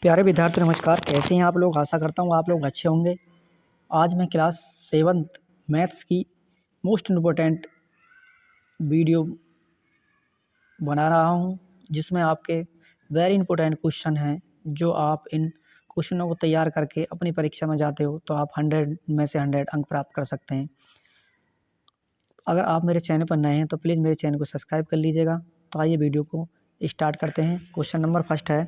प्यारे विद्यार्थी नमस्कार। कैसे हैं आप लोग? आशा करता हूँ आप लोग अच्छे होंगे। आज मैं क्लास 7th मैथ्स की मोस्ट इम्पोर्टेंट वीडियो बना रहा हूँ, जिसमें आपके वेरी इंपॉर्टेंट क्वेश्चन हैं। जो आप इन क्वेश्चनों को तैयार करके अपनी परीक्षा में जाते हो तो आप 100 में से 100 अंक प्राप्त कर सकते हैं। अगर आप मेरे चैनल पर नए हैं तो प्लीज़ मेरे चैनल को सब्सक्राइब कर लीजिएगा। तो आइए वीडियो को स्टार्ट करते हैं। क्वेश्चन नंबर फर्स्ट है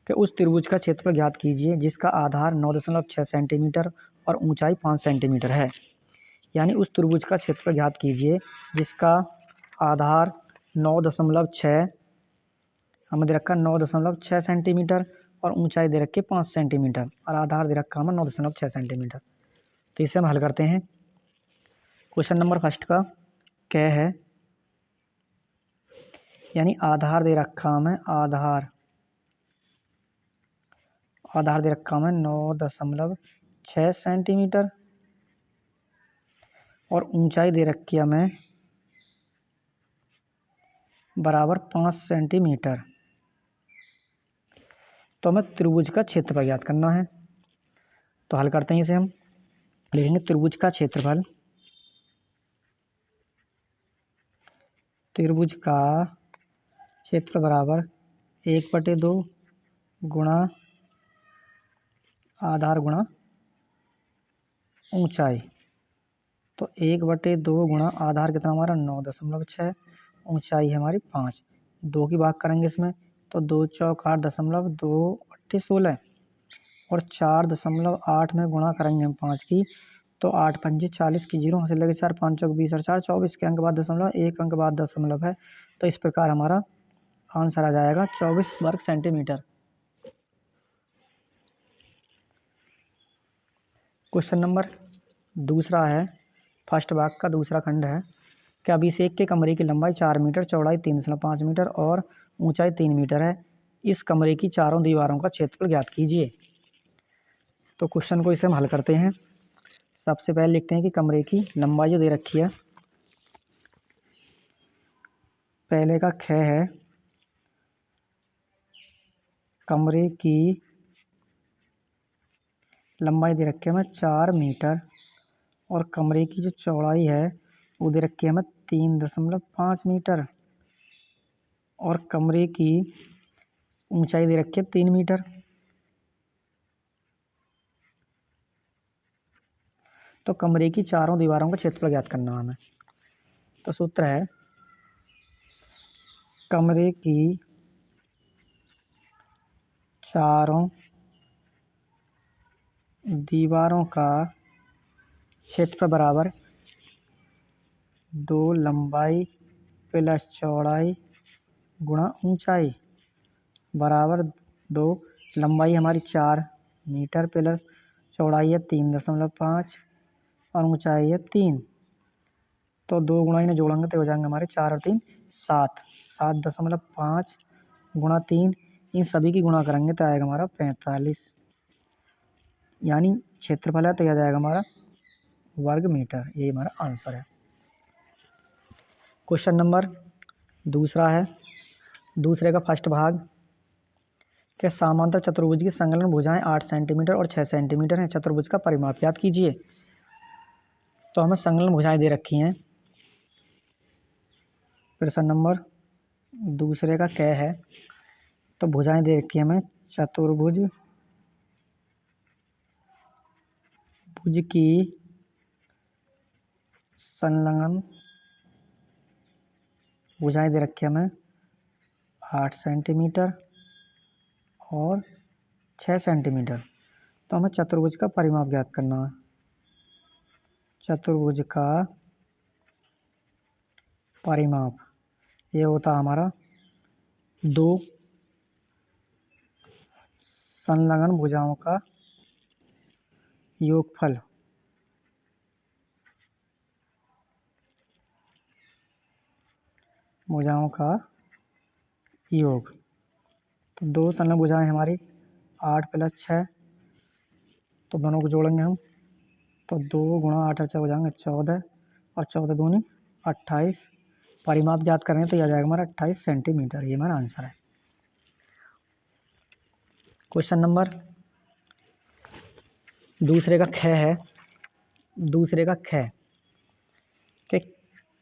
कि उस त्रिभुज का क्षेत्रफल ज्ञात कीजिए जिसका आधार 9.6 सेंटीमीटर और ऊंचाई 5 सेंटीमीटर है। यानी उस त्रिभुज का क्षेत्रफल ज्ञात कीजिए जिसका आधार 9.6 हमें दे रखा 9.6 सेंटीमीटर और ऊंचाई दे रखी 5 सेंटीमीटर और आधार दे रखा हमें 9.6 सेंटीमीटर। तो इसे हम हल करते हैं। क्वेश्चन नंबर फर्स्ट का क्या है, यानी आधार दे रखा हमें आधार दे रखा हमें 9.6 सेंटीमीटर और ऊंचाई दे रखी हमें बराबर 5 सेंटीमीटर। तो हमें त्रिभुज का क्षेत्रफल ज्ञात करना है। तो हल करते हैं इसे। हम लिखेंगे त्रिभुज का क्षेत्रफल बराबर 1/2 गुणा आधार गुणा ऊंचाई। तो 1/2 गुणा आधार कितना हमारा 9.6, ऊंचाई है हमारी 5। 2 की भाग करेंगे इसमें तो 2 चौक 8.2 8 16 और 4.8 में गुणा करेंगे हम 5 की तो 8 पंजे 40 की 0 से लगे 4 5 चौक 20 और 4 24 के अंक बाद दशमलव 1 अंक बाद दशमलव है। तो इस प्रकार हमारा आंसर आ जाएगा 24 वर्ग सेंटीमीटर। क्वेश्चन नंबर दूसरा है, फर्स्ट भाग का दूसरा खंड है कि अभिषेक के कमरे की लंबाई 4 मीटर, चौड़ाई 3.5 मीटर और ऊंचाई 3 मीटर है। इस कमरे की चारों दीवारों का क्षेत्रफल ज्ञात कीजिए। तो क्वेश्चन को इसे हम हल करते हैं। सबसे पहले लिखते हैं कि कमरे की लंबाई जो दे रखी है, पहले का ख है कमरे की लंबाई दे रखी है हमें 4 मीटर और कमरे की जो चौड़ाई है वो दे रखी है हमें 3.5 मीटर और कमरे की ऊंचाई दे रखी है 3 मीटर। तो कमरे की चारों दीवारों का क्षेत्रफल ज्ञात करना है हमें। तो सूत्र है कमरे की चारों दीवारों का क्षेत्रफल बराबर 2 लंबाई प्लस चौड़ाई गुणा ऊंचाई बराबर 2 लंबाई हमारी 4 मीटर प्लस चौड़ाई है 3.5 और ऊंचाई है 3। तो 2 गुणा इन्हें जोड़ेंगे तो हो जाएंगे हमारे 4 और 3 7, 7.5 गुणा 3, इन सभी की गुणा करेंगे तो आएगा हमारा 45। यानी क्षेत्रफल है तो यह जाएगा हमारा वर्ग मीटर। ये हमारा आंसर है। क्वेश्चन नंबर दूसरा है, दूसरे का फर्स्ट भाग कि समांतर चतुर्भुज की संलग्न भुजाएं 8 सेंटीमीटर और 6 सेंटीमीटर हैं। चतुर्भुज का परिमाप ज्ञात कीजिए। तो हमें संलग्न भुजाएं दे रखी हैं। प्रश्न नंबर दूसरे का क्या है, तो भुजाएं दे रखी है हमें चतुर्भुज की संलग्न भुजाएं दे रखी है हमें 8 सेंटीमीटर और 6 सेंटीमीटर। तो हमें चतुर्भुज का परिमाप ज्ञात करना है। चतुर्भुज का परिमाप ये होता है हमारा 2 संलग्न भुजाओं का योगफल भुजाओं का योग। तो 2 संलग्न भुजाएं हमारी 8 + 6, तो दोनों को जोड़ेंगे हम तो 2 गुणा 8 और 6 हो जाएंगे 14 और 14 दूनी 28। परिमाप ज्ञात करेंगे तो यह आ जाएगा हमारा 28 सेंटीमीटर। ये हमारा आंसर है। क्वेश्चन नंबर दूसरे का ख है। दूसरे का ख कि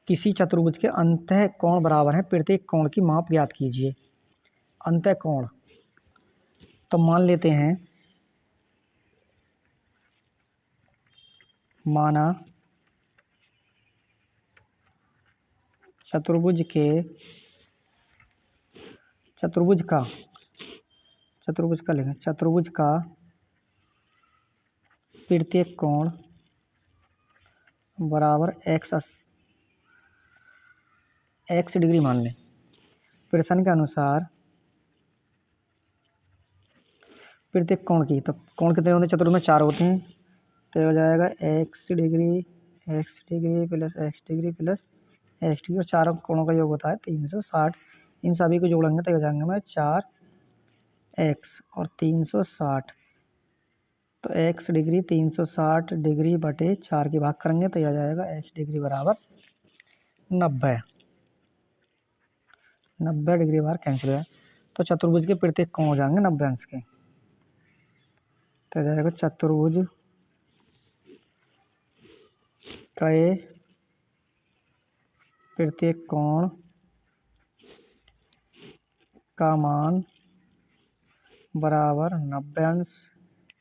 किसी चतुर्भुज के अंतः कोण बराबर है, प्रत्येक कोण की माप ज्ञात कीजिए। अंतः कोण, तो मान लेते हैं, माना चतुर्भुज का प्रत्येक कोण बराबर x डिग्री मान लें। प्रश्न के अनुसार प्रत्येक कोण की, तो कोण कितने होते हैं चतुर्भुज में? 4 होते हैं, तो हो जाएगा x degree plus x degree plus x degree, और चारों कोणों का योग होता है 360। इन सभी को जोड़ेंगे तो हो जाएंगे हमारे 4x और 360, तो x डिग्री 360 डिग्री बटे 4 की भाग करेंगे तो यह आ जाएगा x डिग्री बराबर 90। 90 डिग्री बार कैंसिल है, तो चतुर्भुज के प्रत्येक कोण हो जाएंगे 90 अंश के। तो हो जाएगा चतुर्भुज का प्रत्येक कोण का मान बराबर 90 अंश,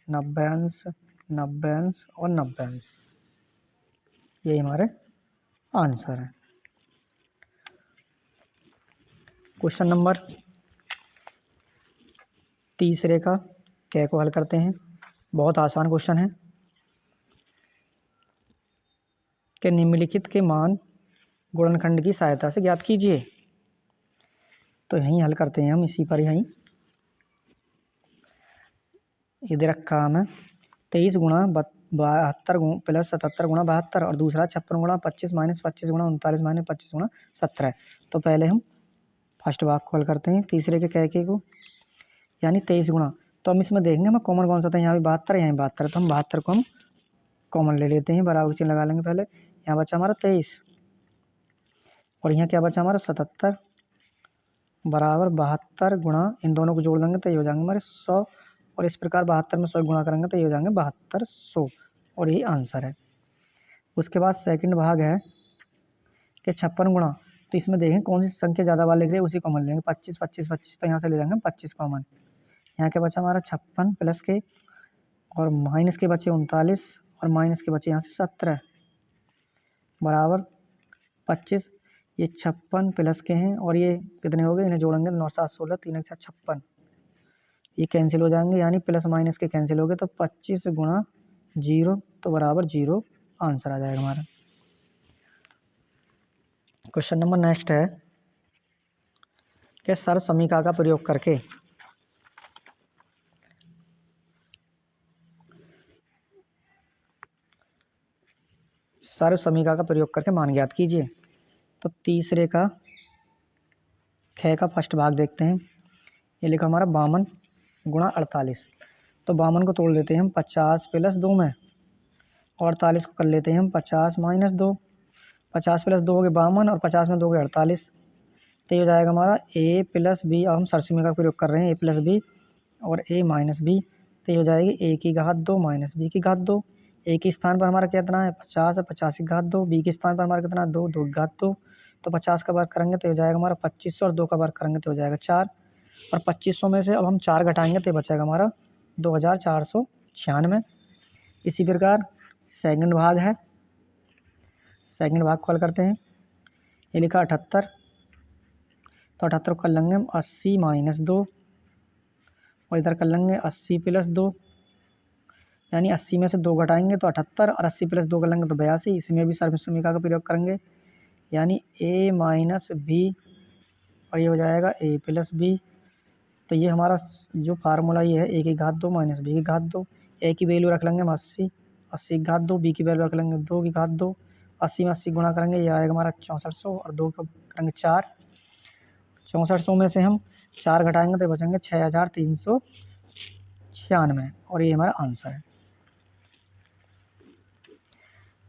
90 अंश, 90 अंश और 90 अंश। यही हमारे आंसर है। क्वेश्चन नंबर तीसरे का क को हल करते हैं। बहुत आसान क्वेश्चन है कि निम्नलिखित के मान गुणनखंड की सहायता से ज्ञात कीजिए। तो यहीं हल करते हैं हम, इसी पर यहीं ये दे रखा हमें 23 गुणा 72 प्लस 77 गुणा 72, और दूसरा 56 गुणा 25 माइनस 25 गुणा 39 माइनस 25 गुणा 17। तो पहले हम फर्स्ट भाग को हल करते हैं, तीसरे के कह को, यानी 23 गुणा। तो हम इसमें देखेंगे हमें कॉमन कौन सा था, यहाँ भी 72 यहाँ 72, तो हम 72 को हम कॉमन ले लेते हैं, बराबर चिन्ह लगा लेंगे पहले। यहाँ बचा हमारा 23 और यहाँ क्या बचा हमारा 77 बराबर 72 गुणा, इन दोनों को जोड़ देंगे तो ये हो जाएंगे हमारे 100, और इस प्रकार 72 में 100 गुणा करेंगे तो ये हो जाएंगे 7200, और यही आंसर है। उसके बाद सेकंड भाग है कि 56 गुणा, तो इसमें देखें कौन सी संख्या ज़्यादा बार लिख रहे हैं, उसी कॉमन लेंगे। 25 25 25, तो यहाँ से ले जाएंगे 25 कॉमन। यहाँ क्या बचा हमारा 56 प्लस के, और माइनस के बचे 39, और माइनस के बचे यहाँ से 17 बराबर 25। ये 56 प्लस के हैं, और ये कितने हो गए, इन्हें जोड़ेंगे 9 7 16 3 1 56, ये कैंसिल हो जाएंगे, यानी प्लस माइनस के कैंसिल हो गए, तो 25 गुणा 0 तो बराबर 0 आंसर आ जाएगा हमारा। क्वेश्चन नंबर नेक्स्ट है कि सर्व समीकरण का प्रयोग करके मान ज्ञात कीजिए। तो तीसरे का ख का फर्स्ट भाग देखते हैं। ये लिखा हमारा 52 गुणा 48, तो 52 को तोड़ लेते हैं हम 50 प्लस 2 में, और 48 को कर लेते हैं हम 50 माइनस 2। 50 प्लस 2 हो गए 52, और 50 में 2 हो गए 48, तो ये हो जाएगा हमारा a प्लस बी। अब हम सर्व समीकरण का प्रयोग कर रहे हैं, a प्लस बी और a माइनस बी, तो ये हो जाएगी a की घात 2 माइनस b की घात 2। a के स्थान पर हमारा कितना है 50 है, 50 की घात 2, b के स्थान पर हमारा कितना है 2, 2 की घात 2, तो 50 का वर्ग करेंगे तो हो जाएगा हमारा 2500, और 2 का वर्ग करेंगे तो हो जाएगा 4, और 2500 में से अब हम 4 घटाएंगे तो बचेगा हमारा 2496। इसी प्रकार सेकंड भाग है, सेकंड भाग को हल करते हैं। ये लिखा 78, तो 78 को कर लेंगे हम 80 माइनस 2, और इधर कर लेंगे 80 प्लस 2, यानी 80 में से 2 घटाएंगे तो 78, और 80 प्लस 2 कर लेंगे तो 82। इसमें भी सर्व समीकरण का प्रयोग करेंगे, यानी a माइनस बी, और ये हो जाएगा a प्लस बी। तो ये हमारा जो फार्मूला ये है a की घात 2 माइनस b की घात 2, a की वैल्यू रख लेंगे हम 80, 80 की घात 2, b की वैल्यू रख लेंगे 2 की घात 2, 80 में 80 गुणा करेंगे ये आएगा हमारा 6400, और 2 का करेंगे 4, 6400 में से हम 4 घटाएंगे तो बचेंगे 6396, और ये हमारा आंसर है।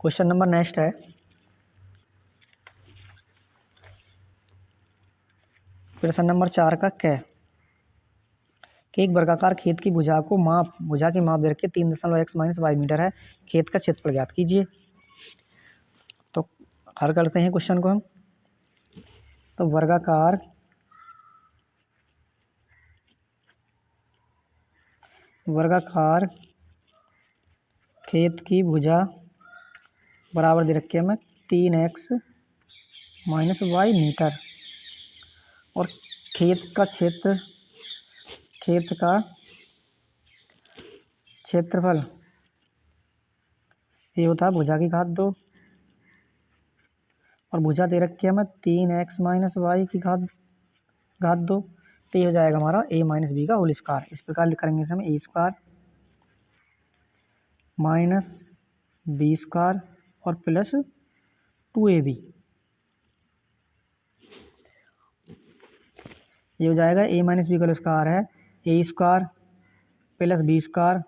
क्वेश्चन नंबर नेक्स्ट है प्रश्न नंबर 4 का क कि एक वर्गाकार खेत की भुजा की माप दे रखी है 3.x-y मीटर है। खेत का क्षेत्रफल ज्ञात कीजिए। तो हल करते हैं क्वेश्चन को हम। तो वर्गाकार खेत की भुजा बराबर दे रखी है हमें 3x-y मीटर, और खेत का क्षेत्रफल ये होता है भुजा की घात 2, और भुजा दे रखी है हमें 3x-y की घात 2। तो ये हो जाएगा हमारा a माइनस बी का होल स्क्वायर। इस प्रकार लिख करेंगे इसे हम a square minus B square और प्लस 2ab। ये हो जाएगा a माइनस बी का होल स्क्वायर है a square plus B square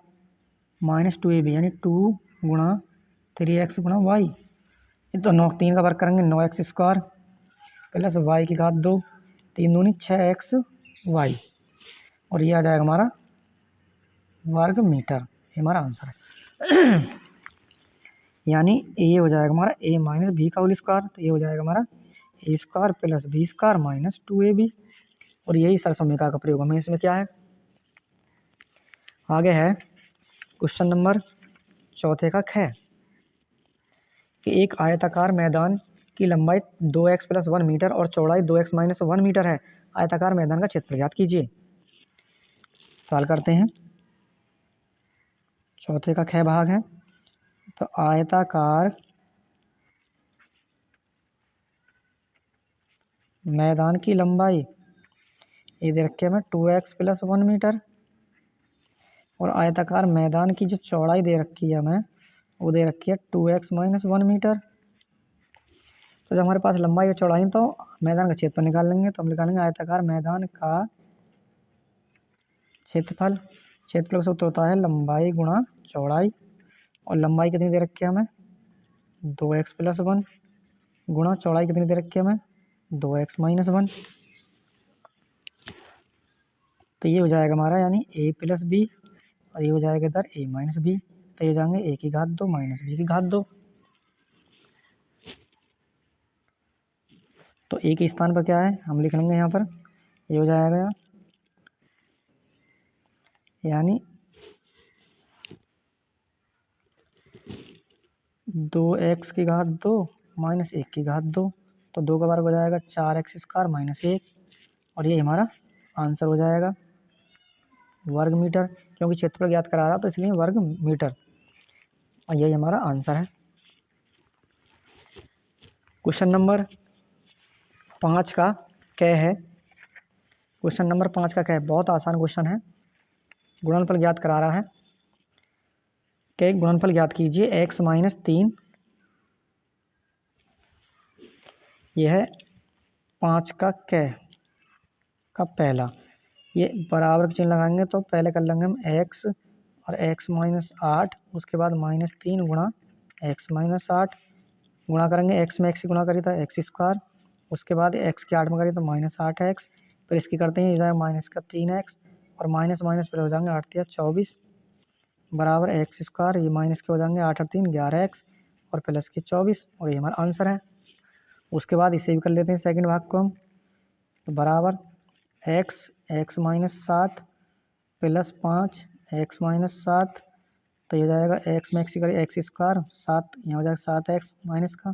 minus 2ab, यानी 2 गुणा 3x गुणा y। ये तो 3 का वर्ग करेंगे 9x स्क्वायर प्लस y की घात 2, 3 दूनी 6xy, और ये आ जाएगा हमारा वर्ग मीटर। ये हमारा आंसर है। यानी ये हो जाएगा हमारा a माइनस बी का होल स्क्वायर। तो ये हो जाएगा हमारा a square plus B square minus 2ab, और यही सरसमीका का प्रयोग हमें इसमें क्या है। आगे है क्वेश्चन नंबर 4 का ख, कि एक आयताकार मैदान की लंबाई 2x+1 मीटर और चौड़ाई 2x-1 मीटर है। आयताकार मैदान का क्षेत्रफल ज्ञात कीजिए। सवाल करते हैं। 4 का ख भाग है। तो आयताकार मैदान की लंबाई ये दे रखी है हमें 2x+1 मीटर, और आयताकार मैदान की जो चौड़ाई दे रखी है हमें वो दे रखी है 2x-1 मीटर। तो जब हमारे पास लंबाई और चौड़ाई तो मैदान का क्षेत्रफल निकाल लेंगे। तो हम निकालेंगे आयताकार मैदान का क्षेत्रफल। क्षेत्रफल का सूत्र होता है लंबाई गुणा चौड़ाई, और लंबाई कितनी दे रखी है हमें 2x+1 गुणा चौड़ाई कितनी दे रखी है हमें 2x-1। तो ये हो जाएगा हमारा यानी a प्लस बी, और ये हो जाएगा इधर a माइनस बी। तो ये हो जाएंगे a की घात 2 माइनस b की घात 2। तो a के स्थान पर क्या है हम लिख लेंगे यहाँ पर, ये हो जाएगा यानी 2x की घात 2 माइनस 1 की घात 2। तो 2 का वर्ग हो जाएगा 4x स्क्वायर माइनस 1, और ये हमारा आंसर हो जाएगा वर्ग मीटर, क्योंकि क्षेत्रफल ज्ञात करा रहा तो इसलिए वर्ग मीटर, और यही हमारा आंसर है। क्वेश्चन नंबर 5 का क है। क्वेश्चन नंबर 5 का क बहुत आसान क्वेश्चन है। गुणनफल ज्ञात करा रहा है कि गुणनफल ज्ञात कीजिए x-3। यह है 5 का क का पहला। ये बराबर चिन्ह लगाएंगे तो पहले कर लेंगे हम x और x-8, उसके बाद -3 गुणा x-8 गुणा करेंगे। x में x से गुणा करिए तो x स्क्वायर, उसके बाद x के 8 में करिए तो -8x, फिर इसकी करते हैं इधर माइनस का 3x, और माइनस माइनस फिर हो जाएंगे 8 या 24 बराबर x स्क्वायर। ये माइनस के हो जाएंगे 8 और 3 11x, और प्लस के 24, और ये हमारा आंसर है। उसके बाद इसे भी कर लेते हैं सेकंड भाग को हम। तो बराबर x-7 प्लस 5 x-7। तो ये हो जाएगा x में x करिए x स्क्वायर 7, यहाँ हो जाएगा 7x माइनस का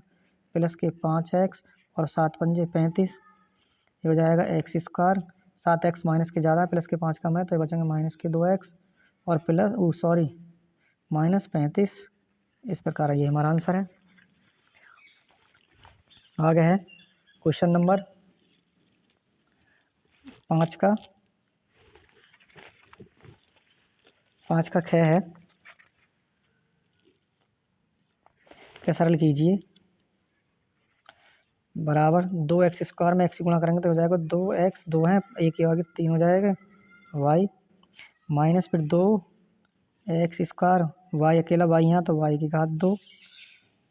प्लस के 5x, और 7 पंजे 35। ये हो जाएगा x स्क्वायर 7x माइनस के ज़्यादा प्लस के 5 कम है, तो ये बचेंगे माइनस के 2x और प्लस माइनस 35। इस प्रकार ये हमारा आंसर है। आगे है क्वेश्चन नंबर 5 का ख है क्या सरल कीजिए। बराबर 2x स्क्वायर में x गुणा करेंगे तो हो जाएगा 2x, 2 है एक ही आगे 3 हो जाएगा y माइनस फिर 2x स्क्वायर, y अकेला y यहाँ तो y की घात 2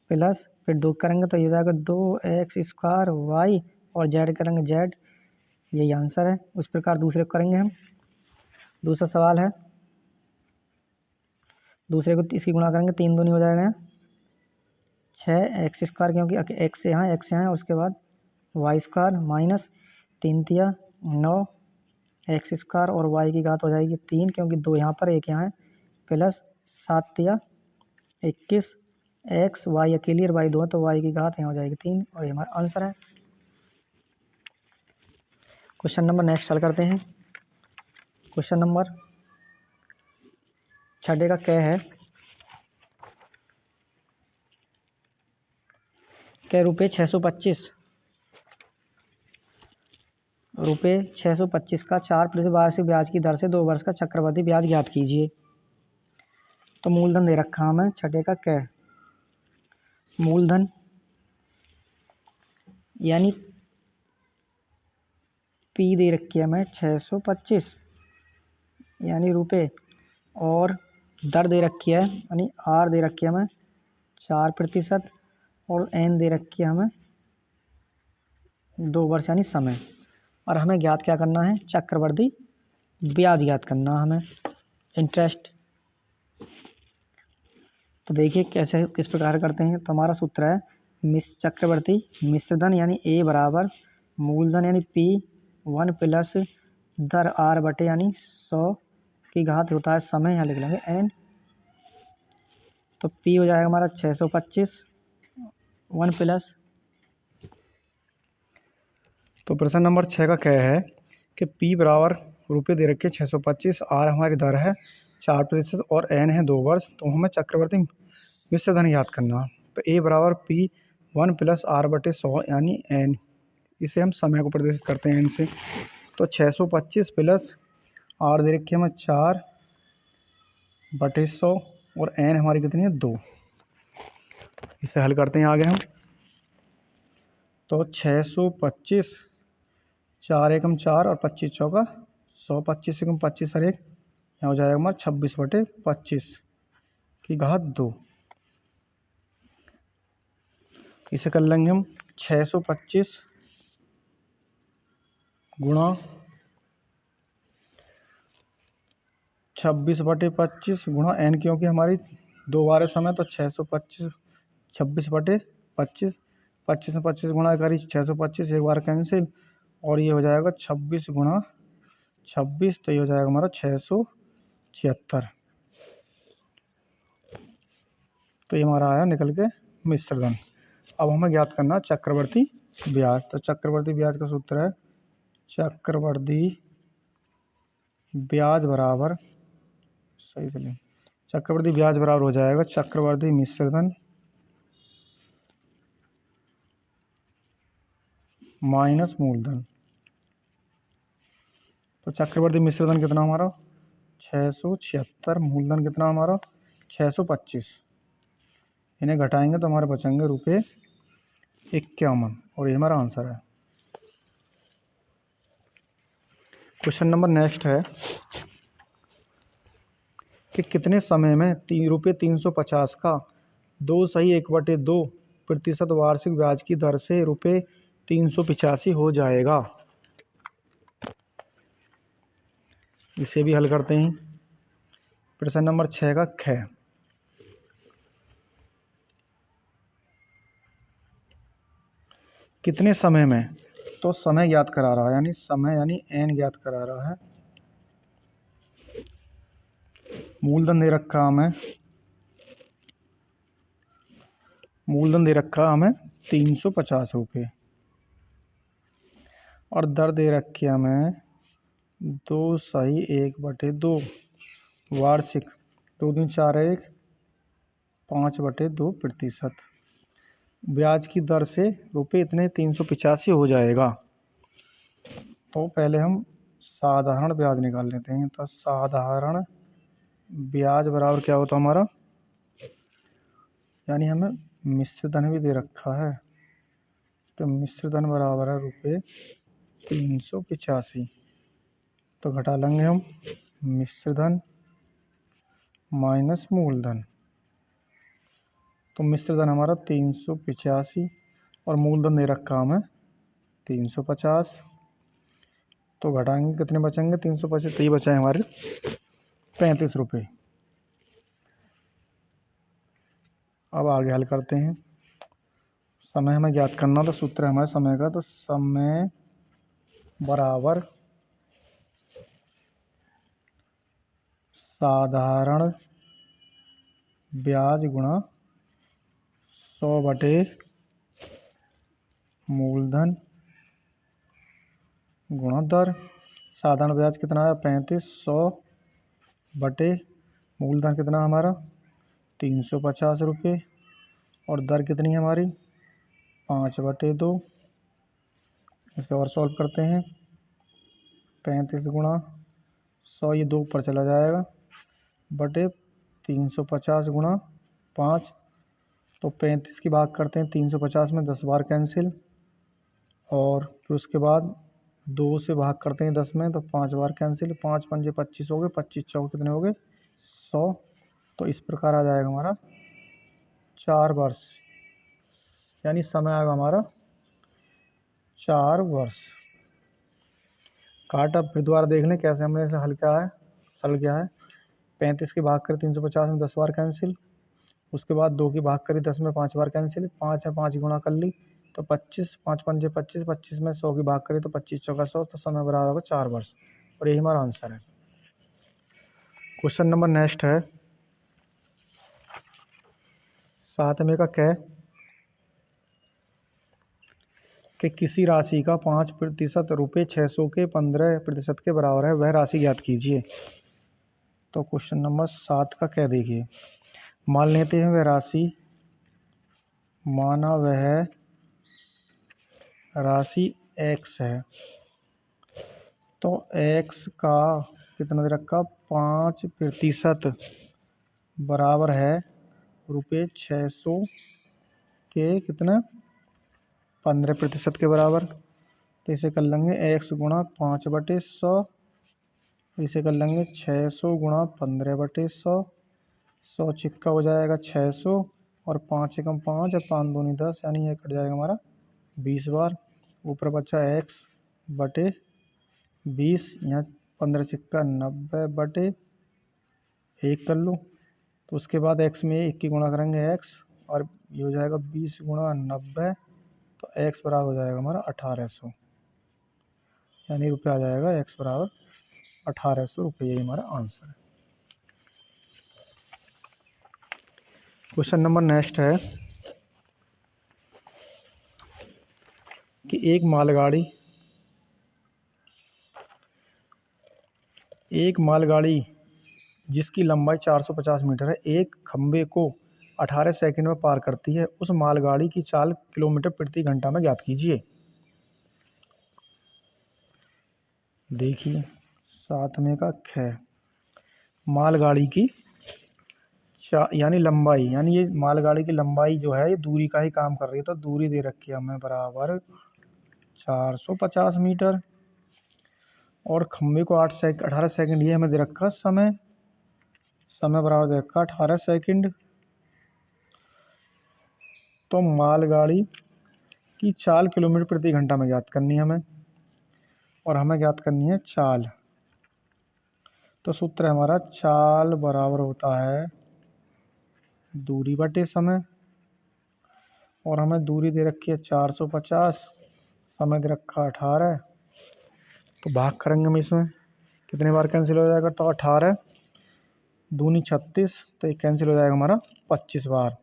प्लस फिर 2 करेंगे तो ये हो जाएगा 2x स्क्वायर y, और z करेंगे z। यही आंसर है। उस प्रकार दूसरे करेंगे हम। दूसरा सवाल है, दूसरे को इसकी गुणा करेंगे, 3 दूनी हो जाएगा 6 एक्स स्क्वायर, क्योंकि एक्स यहाँ और उसके बाद वाई स्क्वायर माइनस 3 तिया 9 एक्स स्क्वायर और वाई की घात हो जाएगी 3, क्योंकि 2 यहाँ पर 1 यहाँ है, प्लस 7 तिया 21 एक्स, वाई अकेली और वाई 2 है तो वाई की घात यहाँ हो जाएगी 3, और ये हमारा आंसर है। क्वेश्चन नंबर नेक्स्ट हल करते हैं। क्वेश्चन नंबर 6 का क्या है क्या रुपये 625 का 4% वार्षिक ब्याज की दर से 2 वर्ष का चक्रवृद्धि ब्याज ज्ञात कीजिए। तो मूलधन दे रखा हमें, छठे का क्या, मूलधन यानी पी दे रखी है हमें 625 यानी रुपये, और दर दे रखी है यानी आर दे रखी है हमें 4%, और एन दे रखी है हमें 2 वर्ष यानी समय, और हमें ज्ञात क्या करना है, चक्रवृद्धि ब्याज ज्ञात करना है हमें, इंटरेस्ट। तो देखिए कैसे किस प्रकार करते हैं। तो हमारा सूत्र है चक्रवर्ती मिश्रधन यानी ए बराबर मूलधन यानी पी 1 प्लस दर आर बटे यानी 100 की घात होता है समय, यहाँ लिख लेंगे एन। तो पी हो जाएगा हमारा 625 1 प्लस। तो प्रश्न नंबर 6 का क्या है कि पी बराबर रुपये दे रखे 625, आर हमारी दर है 4% और एन है 2 वर्ष। तो हमें चक्रवर्ती मिश्रधन याद करना। तो ए बराबर पी 1 प्लस आर बटे 100 यानी एन, इसे हम समय को प्रदर्शित करते हैं एन से। तो 625 प्लस आर दे रखी है हमें 4 बटे 100 और एन हमारी कितनी है 2। इसे हल करते हैं आगे हम। तो 625 4 एकम 4 और 25 चौका 100, 25 एकम 25 और 1 यहाँ हो जाएगा हमारा 26 बटे 25 की घात 2। इसे कर लेंगे हम 625 गुणा 26 बटे 25 गुणा एन, क्योंकि हमारी 2 बार समय तो 625 26 बटे 25, 25 में 25 गुणा करी 625 एक बार कैंसिल, और ये हो जाएगा 26 गुणा 26, तो ये हो जाएगा हमारा 676। तो ये हमारा आया निकल के मिश्रधन। अब हमें ज्ञात करना चक्रवर्ती ब्याज। तो चक्रवर्ती ब्याज का सूत्र है चक्रवर्ती ब्याज बराबर, सही चलिए, चक्रवर्ती ब्याज बराबर हो जाएगा चक्रवर्ती मिश्रधन माइनस मूलधन। तो चक्रवर्ती मिश्रधन कितना हमारा 676, मूलधन कितना हमारा 625, इन्हें घटाएंगे तो हमारे बचेंगे रुपये 51, और ये हमारा आंसर है। क्वेश्चन नंबर नेक्स्ट है कि कितने समय में रुपये 350 का 2.1/2% वार्षिक ब्याज की दर से रुपये 385 हो जाएगा। इसे भी हल करते हैं। प्रश्न नंबर 6 का ख, कितने समय में, तो समय ज्ञात करा रहा है यानी समय यानी एन ज्ञात करा रहा है। मूलधन दे रखा हमें, मूलधन दे रखा हमें 350 रुपये, और दर दे रखी हमें 2.1/2 वार्षिक, 2 दूनी 4 1 5/2%। ब्याज की दर से रुपये इतने 385 हो जाएगा। तो पहले हम साधारण ब्याज निकाल लेते हैं। तो साधारण ब्याज बराबर क्या होता है हमारा, यानी हमें मिश्रधन भी दे रखा है, तो मिश्रधन बराबर है रुपये 385। तो घटा लेंगे हम मिश्रधन माइनस मूलधन। तो मिश्रधन हमारा 385 और मूलधन दे रखा हमें 350, तो घटाएंगे कितने बचेंगे, 325, तो ये बचे हमारे 35 रुपये। अब आगे हल करते हैं। समय हमें ज्ञात करना, तो सूत्र है हमारे समय का, तो समय बराबर साधारण ब्याज गुणा 100 बटे मूलधन गुणा दर। साधारण ब्याज कितना है 35, 100 बटे मूलधन कितना हमारा 350 रुपये, और दर कितनी है हमारी 5/2। इसे और सॉल्व करते हैं। 35 गुणा 100, ये 2 ऊपर चला जाएगा, बटे 350 गुणा 5, तो 35 की भाग करते हैं 350 में, 10 बार कैंसिल, और फिर उसके बाद 2 से भाग करते हैं 10 में, तो 5 बार कैंसिल, 5 पंजे 25 हो गए, 25 चौके कितने हो गए 100। तो इस प्रकार आ जाएगा हमारा 4 वर्ष, यानी समय आएगा हमारा 4 वर्ष। काट, अब फिर दोबारा देख लें कैसे हमने इसे हल किया है, सरल किया है। 35 की भाग करी 350 में, 10 बार कैंसिल, उसके बाद 2 की भाग करी 10 में, 5 बार कैंसिल, 5 है 5 गुणा कर ली, तो 25, 5 पंजे 25, 25 में 100 की भाग करी तो 25 चौका 100, तो समय बराबर होगा 4 वर्ष, और यही हमारा आंसर है। क्वेश्चन नंबर नेक्स्ट है 7वें का क्या, कि किसी राशि का 5% रुपये 600 के 15% के बराबर है, वह राशि ज्ञात कीजिए। तो क्वेश्चन नंबर 7 का क्या देखिए, मान लेते हैं वह राशि, माना वह राशि x है, तो x का कितना दे रखा 5% बराबर है रुपये 600 के कितना 15% के बराबर। तो इसे कर लेंगे x गुणा 5/100, इसे कर लेंगे 600 गुणा 15/100, 100 चिक्का हो जाएगा 600, और 5 एकम 5 और 5 दूनी 10, यानी ये कट जाएगा हमारा 20 बार। ऊपर बचा x बटे 20, यहाँ 15 चिक्का 90/1 कर लो, तो उसके बाद x में 1 की गुणा करेंगे x, और ये हो जाएगा 20 गुणा 90, तो x बराबर हो जाएगा हमारा 1800, यानी रुपये आ जाएगा x बराबर 1800 रुपये, यही हमारा आंसर है। क्वेश्चन नंबर नेक्स्ट है कि एक मालगाड़ी जिसकी लंबाई 450 मीटर है, एक खंबे को 18 सेकंड में पार करती है, उस मालगाड़ी की चाल किलोमीटर प्रति घंटा में ज्ञात कीजिए। देखिए 7वें का ख, मालगाड़ी की यानी लंबाई, यानी ये मालगाड़ी की लंबाई जो है ये दूरी का ही काम कर रही है, तो दूरी दे रखी है हमें बराबर 450 मीटर, और खंबे को 18 सेकंड ये हमें दे रखा समय बराबर दे रखा 18 सेकंड। तो मालगाड़ी की चाल किलोमीटर प्रति घंटा में ज्ञात करनी है हमें, और हमें ज्ञात करनी है चाल। तो सूत्र है हमारा चाल बराबर होता है दूरी बटे समय, और हमें दूरी दे रखी है 450, समय दे रखा 18, तो भाग करेंगे हम इसमें, कितने बार कैंसिल हो जाएगा, तो 18 दूनी 36, तो ये कैंसिल हो जाएगा हमारा 25 बार,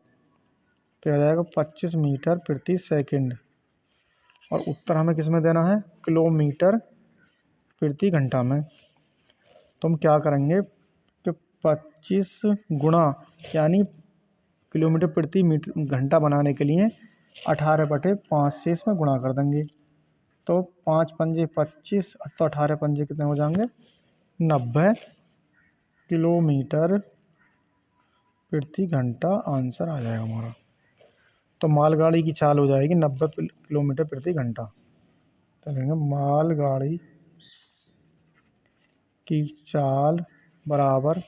तो आ जाएगा 25 मीटर प्रति सेकंड, और उत्तर हमें किस में देना है किलोमीटर प्रति घंटा में। तो हम क्या करेंगे कि 25 गुणा, यानी किलोमीटर प्रति घंटा बनाने के लिए 18/5 से इसमें गुणा कर देंगे, तो 5 पंजे 25, तो 18 पंजे कितने हो जाएंगे 90 किलोमीटर प्रति घंटा, आंसर आ जाएगा हमारा। तो मालगाड़ी की चाल हो जाएगी 90 किलोमीटर प्रति घंटा, तो लेंगे मालगाड़ी की चाल बराबर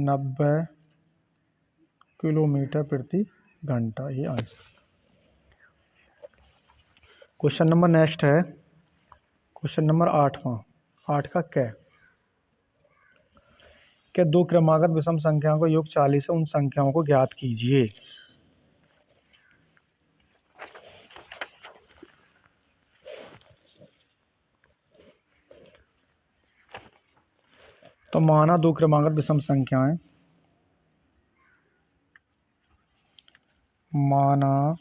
90 किलोमीटर प्रति घंटा, ये आंसर। क्वेश्चन नंबर नेक्स्ट है क्वेश्चन नंबर 8वां, 8 का क्या दो क्रमागत विषम संख्याओं का योग 40 है, उन संख्याओं को ज्ञात कीजिए। तो माना दो क्रमागत विषम संख्याएं, माना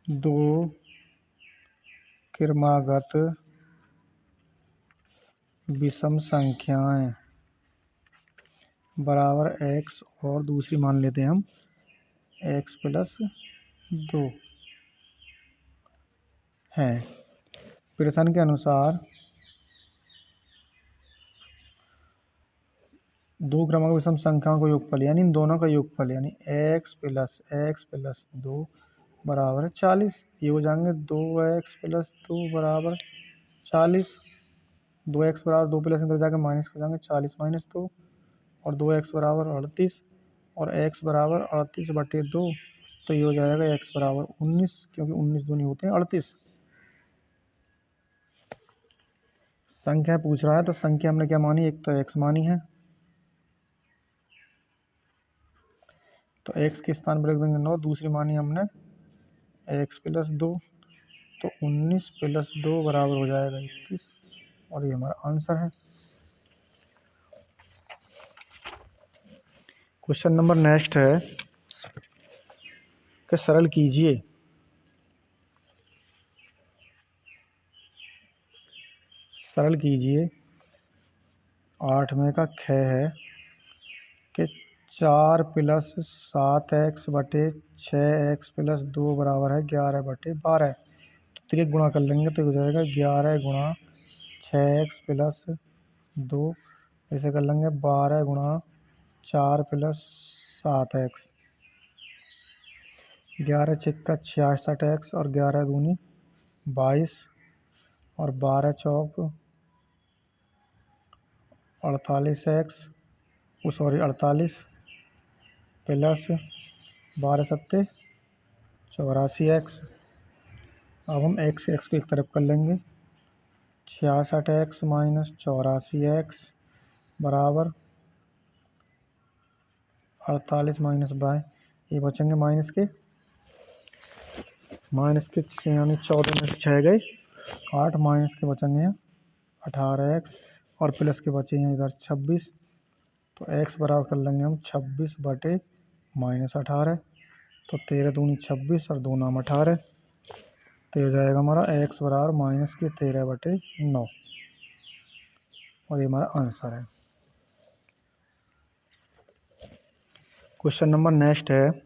दो क्रमागत विषम संख्याएं बराबर x और दूसरी मान लेते हैं हम x+2 हैं। प्रश्न के अनुसार दो क्रमागत विषम संख्याओं का योगफल यानी इन दोनों का योगफल यानी x+2 बराबर 40। ये हो जाएंगे 2x+2 बराबर 40। 2x बराबर 2 प्लस इधर जाकर माइनस कर जाएंगे 40 - 2 और 2x बराबर 38 और x बराबर 38/2। तो ये हो जाएगा x बराबर 19 क्योंकि 19 दूनी होते हैं 38। संख्या पूछ रहा है तो संख्या हमने क्या मानी, एक तो x मानी है तो x के स्थान पर रख देंगे 9, दूसरी मानी हमने x+2 तो 19+2 बराबर हो जाएगा 21 और ये हमारा आंसर है। क्वेश्चन नंबर नेक्स्ट है कि सरल कीजिए। सरल कीजिए 8वें का ख है कि 4 + 7x/6x+2 बराबर है 11/12। तो तिरक गुणा कर लेंगे तो हो जाएगा 11 × 6x+2, ऐसे कर लेंगे 12 × 4 + 7x, 11 × 6 = 66x और 11 दूनी 22 और 12 चौक 48x, सॉरी 48 प्लस 12 सत्ते 84x। अब हम x को एक तरफ कर लेंगे 66x - 84x बराबर 48 - 22, ये बचेंगे माइनस के यानी 14 में से 6 गए 8, माइनस के बचेंगे 18x और प्लस के बचे हैं इधर 26। तो x बराबर कर लेंगे हम 26/-18, तो 13 दूनी 26 और 2 नाम 18, तो हो जाएगा हमारा x बराबर -13/9 और ये हमारा आंसर है। क्वेश्चन नंबर नेक्स्ट है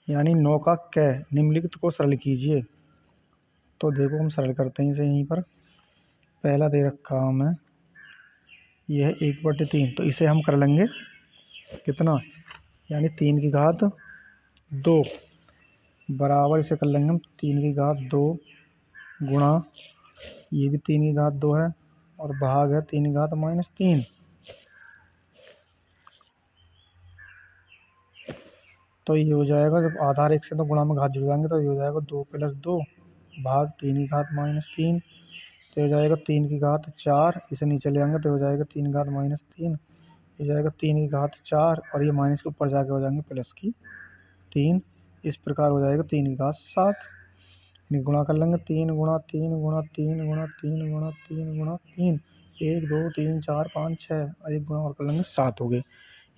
यानी 9 का क, निम्नलिखित को सरल कीजिए। तो देखो हम सरल करते हैं इसे यहीं पर। पहला दे रखा हमें यह है 1/3, तो इसे हम कर लेंगे कितना यानी 3 की घात 2 बराबर, इसे कर लेंगे हम 3 की घात 2 गुणा ये भी 3 की घात 2 है और भाग है 3 की घात -3। तो ये हो जाएगा जब आधार एक से तो गुणा में घात जुड़ जाएंगे तो ये हो जाएगा 2 + 2 भाग 3 की घात -3, तो हो जाएगा 3 की घात 4, इसे नीचे ले आएंगे तो हो जाएगा 3 की घात -3, हो जाएगा 3 की घात 4 और ये माइनस के ऊपर जाके हो जाएंगे प्लस की 3। इस प्रकार हो जाएगा 3 की घात 7। गुणा कर लेंगे 3 × 3 × 3 × 3 × 3 × 3, 1 2 3 4 5 6 और एक गुणा और कर लेंगे 7 हो गए।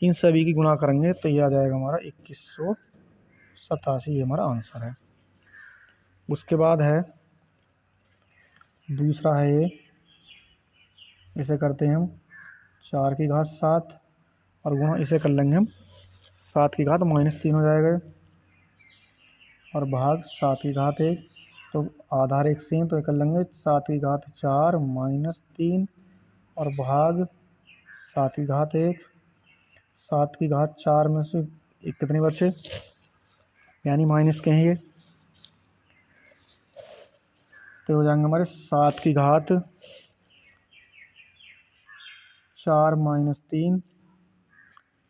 इन सभी की गुणा करेंगे तो ये आ जाएगा हमारा 2187, ये हमारा आंसर है। उसके बाद है दूसरा है ये, इसे करते हैं हम 4 की घात 7 और गुणा इसे कर लेंगे हम 7 की घात -3 हो जाएगा और भाग 7 की घात 1, तो आधार एक सेम तो कर लेंगे 7 की घात 4 -3 और भाग 7 की घात 1। 7 की घात 4 में से एक कितने बचे यानी माइनस के हैं ये, तो हो जाएंगे हमारे 7 की घात 4 -3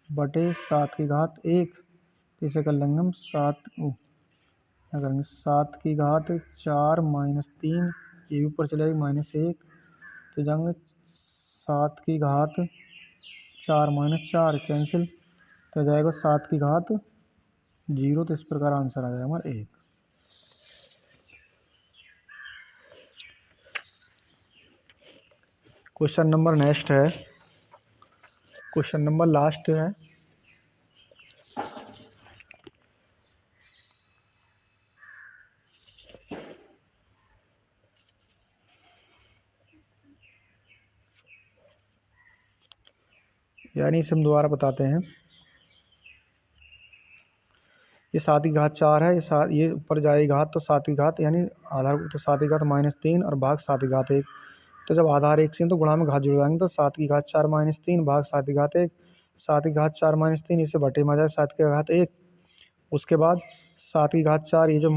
बटे 7 की घात 1, तो इसे कर लेंगे हम 7 क्या करेंगे 7 की घात 4 माइनस 3, ये भी ऊपर चले जाएगी -1, तो जाएंगे 7 की घात 4 माइनस 4 कैंसिल, तो जाएगा 7 की घात 0। तो इस प्रकार आंसर आ जाएगा हमारा 1। क्वेश्चन नंबर नेक्स्ट है, क्वेश्चन नंबर लास्ट है। यानी इसे हम दोबारा बताते हैं। ये 7 की घात 4 है, ये ऊपर जाएगी घात, तो 7 की घात यानी आधार, तो 7 की घात -3 और भाग 7 की घात 1। तो जब आधार 1 से तो गुणा में घात जुड़ जाएंगे, तो 7 की घात 4 -3 भाग 7 की घात 1। 7 की घात 4 -3 इससे बटे में आ जाए 7 की घात 1। उसके बाद 7 की घात 4, ये जो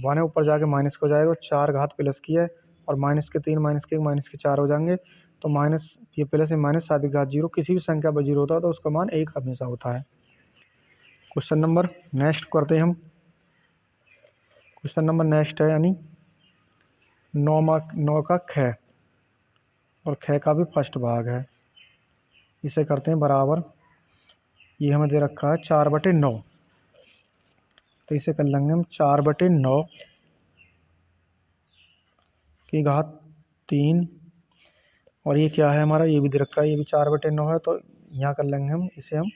1 है ऊपर जाके माइनस को जाएगा, 4 घात प्लस की है, और -3 -1 -4 हो जाएंगे। तो माइनस ये प्लस है माइनस 7 की घात 0, किसी भी संख्या पर 0 होता है तो उसका मान 1 हमेशा होता है। क्वेश्चन नंबर नेक्स्ट करते हैं हम। क्वेश्चन नंबर नेक्स्ट है, यानी 9 का ख, और ख का भी फर्स्ट भाग है। इसे करते हैं बराबर, ये हमें दे रखा है 4/9, तो इसे कर लेंगे हम 4/9 की घात 3, और ये क्या है हमारा, ये भी दे रखा है, ये भी 4/9 है, तो यहाँ कर लेंगे हम, इसे हम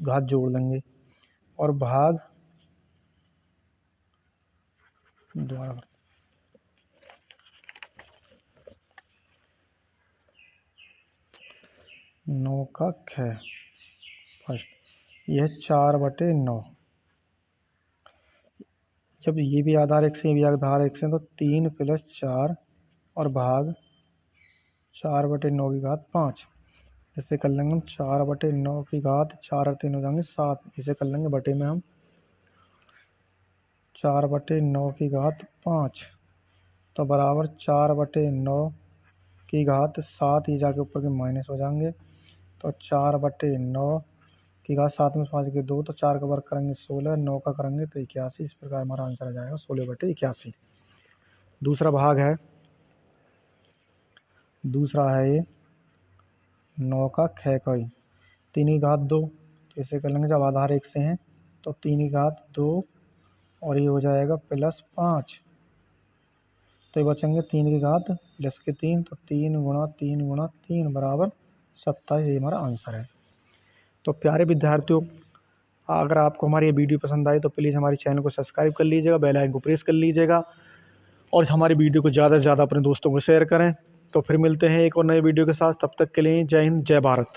घात जोड़ लेंगे, और भाग दोबारा 9 का ख फर्स्ट, यह 4/9। जब ये भी आधार 1 से, ये भी आधार 1 से, तो 3 + 4 और भाग 4/9 की घात 5। इसे कर लेंगे हम 4/9 की घात 4 और 3 हो जाएंगे 7। इसे कर लेंगे बटे में हम 4/9 की घात 5, तो बराबर 4/9 की घात 7, ये जाके ऊपर के माइनस हो जाएंगे, तो 4/9 की घात 7 में 5 के 2, तो 4 का वर्ग करेंगे 16, 9 का करेंगे तो 81। इस प्रकार हमारा आंसर आ जाएगा 16/81। दूसरा भाग है, दूसरा है ये 9 का ख का ही 3 की घात 2, तो इसे कर लेंगे, जब आधार 1 से हैं तो 3 की घात 2, और ये हो जाएगा +5, तो ये बचेंगे 3 की घात प्लस के 3, तो 3 × 3 × 3 बराबर 27। ये हमारा आंसर है। तो प्यारे विद्यार्थियों, अगर आपको हमारी ये वीडियो पसंद आई तो प्लीज़ हमारे चैनल को सब्सक्राइब कर लीजिएगा, बेल आइकन को प्रेस कर लीजिएगा, और हमारी वीडियो को ज़्यादा से ज़्यादा अपने दोस्तों को शेयर करें। तो फिर मिलते हैं एक और नए वीडियो के साथ, तब तक के लिए जय हिंद, जय भारत।